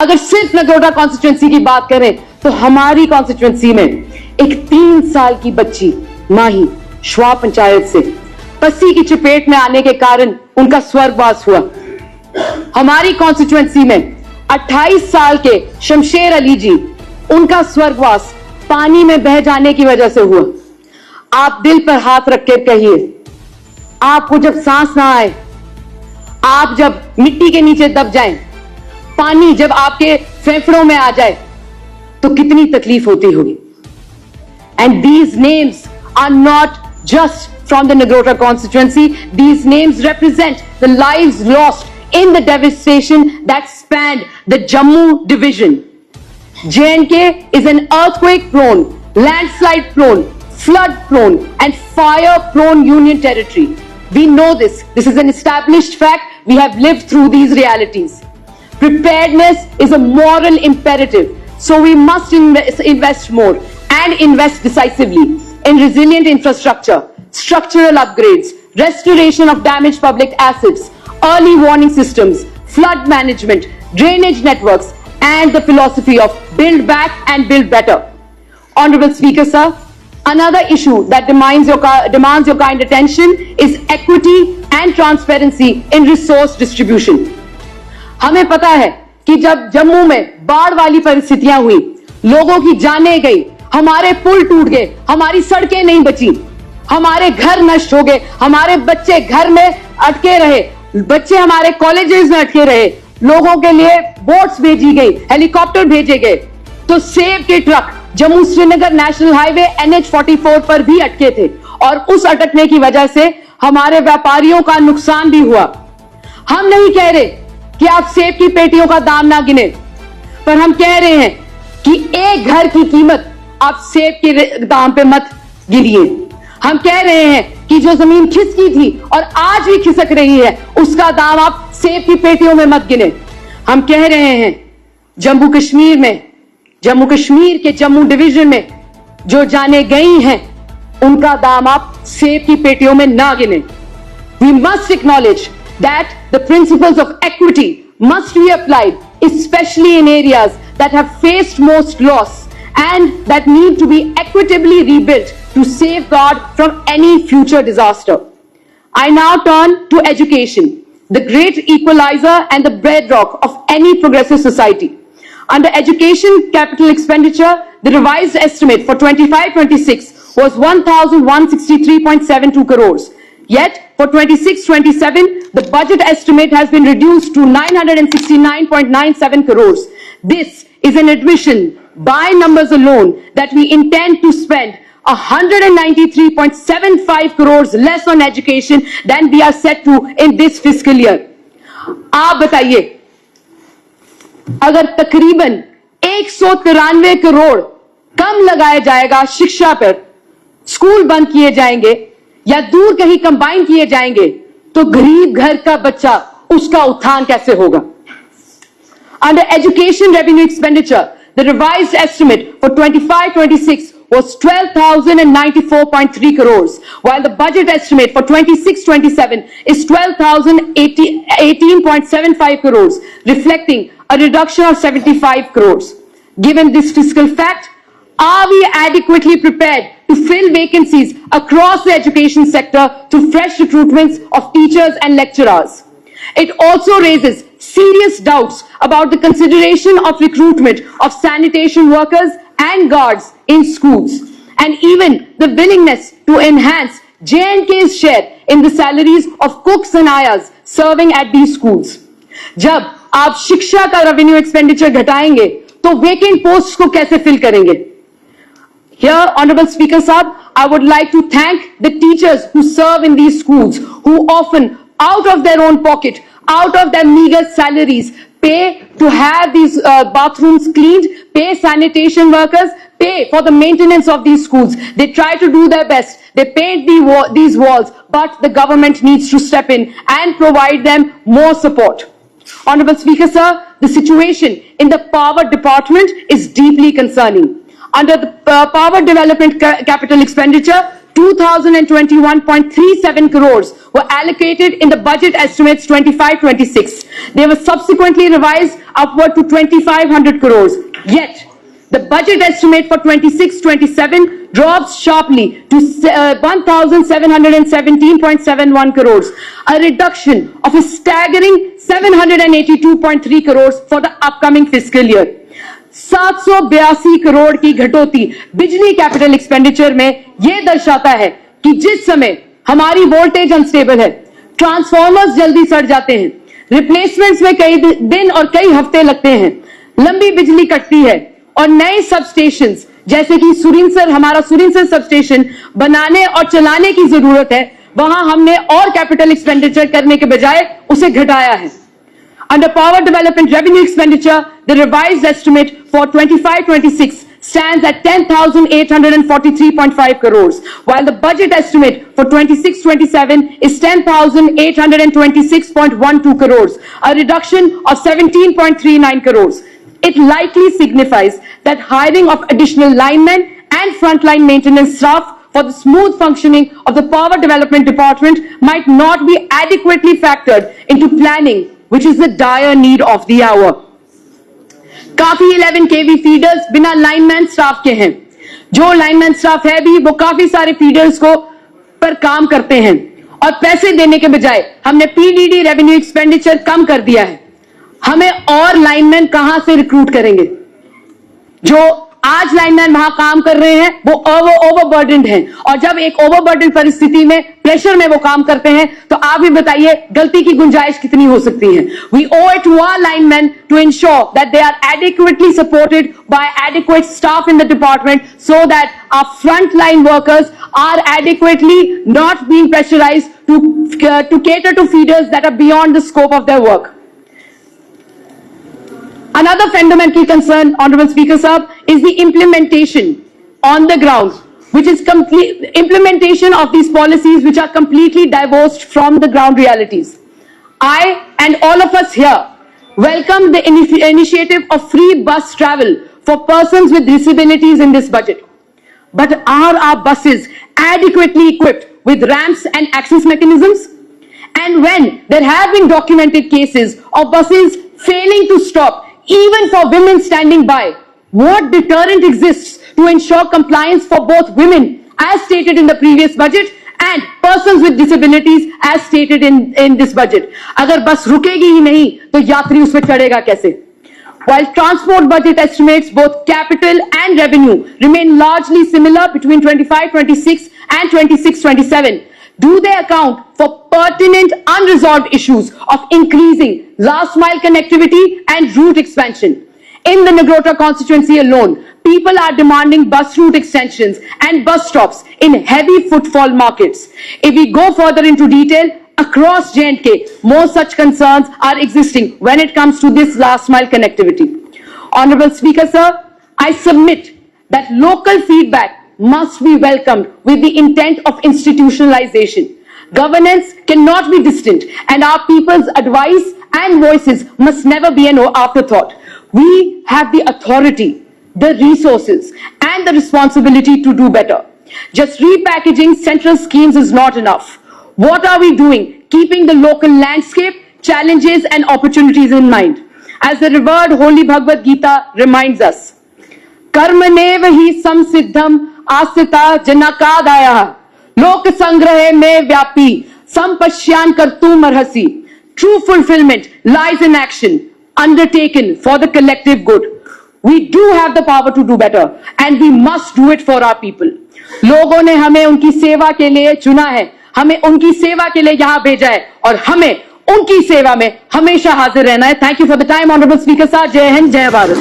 अगर सिर्फ नगरोटा कॉन्स्टिट्यूंसी की बात करें तो हमारी कॉन्स्टिट्यूंसी में एक 3 साल की बच्ची माही श्वा पंचायत से पसी की चपेट में आने के कारण उनका स्वर्गवास हुआ। हमारी कॉन्स्टिट्यूंसी में 28 साल के शमशेर अली जी, उनका स्वर्गवास पानी में बह जाने की वजह से हुआ। आप दिल पर हाथ रख के कहिए, आपको जब सांस ना आए, आप जब मिट्टी के नीचे दब जाएं, पानी जब आपके फेफड़ों में आ जाए तो कितनी तकलीफ होती होगी। And these names are not just from the Nagrota constituency, these names represent the lives lost in the devastation that spanned the Jammu division. J&K is an earthquake prone, landslide prone, flood prone and fire prone union territory. We know this. This is an established fact. We have lived through these realities. Preparedness is a moral imperative. So we must invest more and invest decisively in resilient infrastructure, structural upgrades, restoration of damaged public assets, early warning systems, flood management, drainage networks, and the philosophy of build back and build better. Honorable Speaker, sir, another issue that demands your kind attention is equity and transparency in resource distribution. हमें पता है कि जब जम्मू में बाढ़ वाली परिस्थितियां हुई, लोगों की जानें गई, हमारे पुल टूट गए, हमारी सड़कें नहीं बची, हमारे घर नष्ट हो गए, हमारे बच्चे घर में अटके रहे, बच्चे हमारे कॉलेजेस में अटके रहे, लोगों के लिए बोट्स भेजी गई, हेलीकॉप्टर भेजे गए, तो सेब के truck Jammu Srinagar national highway NH44 पर भी अटके थे और उस अटकने की वजह से हमारे व्यापारियों का नुकसान भी हुआ। हम नहीं कह रहे कि आप सेब की पेटियों का दाम ना गिने, पर हम कह रहे हैं कि एक घर की कीमत आप सेब के दाम पे मत गिनिए। हम कह रहे हैं कि जो जमीन खिसकी थी और आज भी खिसक रही है, उसका दाम आप सेब की पेटियों में मत गिने। हम कह रहे हैं जम्मू कश्मीर के जम्मू डिवीजन में जो जाने गई हैं, उनका दाम आप सेब की पेटियों में ना गिने। We must acknowledge that the principles of equity must be applied, especially in areas that have faced most loss and that need to be equitably rebuilt to safeguard from any future disaster. I now turn to education, the great equalizer and the bedrock of any progressive society. Under education capital expenditure, the revised estimate for 25-26 was 1,163.72 crores. Yet, for 26-27, the budget estimate has been reduced to 969.97 crores. This is an admission by numbers alone that we intend to spend 193.75 crores less on education than we are set to in this fiscal year. आप बताइए, अगर तकरीबन 193 करोड़ कम लगाया जाएगा शिक्षा पर, school बंद किए जाएंगे या दूर कहीं कंबाइन किए जाएंगे, तो गरीब घर का बच्चा, उसका उत्थान कैसे होगा? Under education revenue expenditure, the revised estimate for 25-26 was 12,094.3 crores, while the budget estimate for 26-27 is 12,018.75 crores, reflecting a reduction of 75 crores. Given this fiscal fact, are we adequately prepared to fill vacancies across the education sector through fresh recruitments of teachers and lecturers? It also raises serious doubts about the consideration of recruitment of sanitation workers and guards in schools, and even the willingness to enhance J&K's share in the salaries of cooks and ayas serving at these schools. जब आप शिक्षा का revenue expenditure घटाएंगे, तो vacant post को कैसे fill करेंगे? Here, Honorable Speaker Sahab, I would like to thank the teachers who serve in these schools, who often, out of their own pocket, out of their meager salaries, pay to have these bathrooms cleaned, pay sanitation workers, pay for the maintenance of these schools. They try to do their best. They paint these walls, but the government needs to step in and provide them more support. Honorable Speaker, sir, the situation in the power department is deeply concerning. Under the power development capital expenditure, 2,021.37 crores were allocated in the budget estimates 25-26. They were subsequently revised upward to 2,500 crores. Yet, the budget estimate for 26-27 drops sharply to 1,717.71 crores, a reduction of a staggering 782.3 crores for the upcoming fiscal year. 782 crore की घटौती बिजली capital expenditure में यह दर्शाता है कि जिस समय हमारी वोल्टेज अनस्टेबल है, ट्रांसफॉर्मर्स जल्दी सड़ जाते हैं, रिप्लेसमेंट्स में कई दिन और कई हफ्ते लगते हैं, लंबी बिजली कटती है और नए सब स्टेशंस जैसे कि हमारा सुरिनसर सब स्टेशन बनाने और चलाने की जरूरत है, वहां हमने और कैपिटल एक्सपेंडिचर करने के बजाय उसे घटाया है. Under power development revenue expenditure, the revised estimate for 25-26 stands at 10,843.5 crores, while the budget estimate for 26-27 is 10,826.12 crores, a reduction of 17.39 crores. It likely signifies that hiring of additional linemen and frontline maintenance staff for the smooth functioning of the power development department might not be adequately factored into planning, which is the dire need of the hour. काफी 11 kV feeders बिना lineman staff के हैं. जो lineman staff है भी वो काफी सारे फीडर्स को पर काम करते हैं और पैसे देने के बजाय हमने पीडीडी रेवेन्यू एक्सपेंडिचर कम कर दिया है. हमें और लाइनमैन कहां से रिक्रूट करेंगे? जो आज लाइनमैन वहां काम कर रहे हैं वो ओवरबर्डन्ड हैं, और जब एक ओवरबर्डन परिस्थिति में प्रेशर में वो काम करते हैं तो आप भी बताइए गलती की गुंजाइश कितनी हो सकती है. We owe it to our linemen to ensure that they are adequately supported by adequate staff in the department so that our frontline workers are adequately not being pressurized to cater to feeders that are beyond the scope of their work. Another fundamental concern, Honorable Speaker Sahab, is the implementation on the ground, which is implementation of these policies which are completely divorced from the ground realities. I and all of us here welcome the initiative of free bus travel for persons with disabilities in this budget. But are our buses adequately equipped with ramps and access mechanisms? And when there have been documented cases of buses failing to stop even for women standing by, what deterrent exists to ensure compliance for both women as stated in the previous budget and persons with disabilities as stated in this budget? अगर बस रुकेगी ही नहीं तो यात्री उसमें चढ़ेगा कैसे? While transport budget estimates, both capital and revenue, remain largely similar between 25-26 and 26-27, do they account for pertinent unresolved issues of increasing last mile connectivity and route expansion? In the Nagrota constituency alone, people are demanding bus route extensions and bus stops in heavy footfall markets. If we go further into detail, across J&K, more such concerns are existing when it comes to this last mile connectivity. Honorable Speaker, sir, I submit that local feedback must be welcomed with the intent of institutionalization. Governance cannot be distant, and our people's advice and voices must never be an afterthought. We have the authority, the resources, and the responsibility to do better. Just repackaging central schemes is not enough. What are we doing, keeping the local landscape, challenges, and opportunities in mind? As the revered Holy Bhagavad Gita reminds us, कर्मनेव ही संसिद्धम आस्थिता जनकादायः लोक संग्रह में व्यापी संपश्यान कर्तुम अर्हसि. True fulfillment lies in action undertaken for the collective good. We do have the power to do better and we must do it for our people. लोगों ने हमें उनकी सेवा के लिए चुना है, हमें उनकी सेवा के लिए यहाँ भेजा है और हमें उनकी सेवा में हमेशा हाजिर रहना है. Thank you for the time, Honorable Speaker Sir. जय हिंद, जय भारत.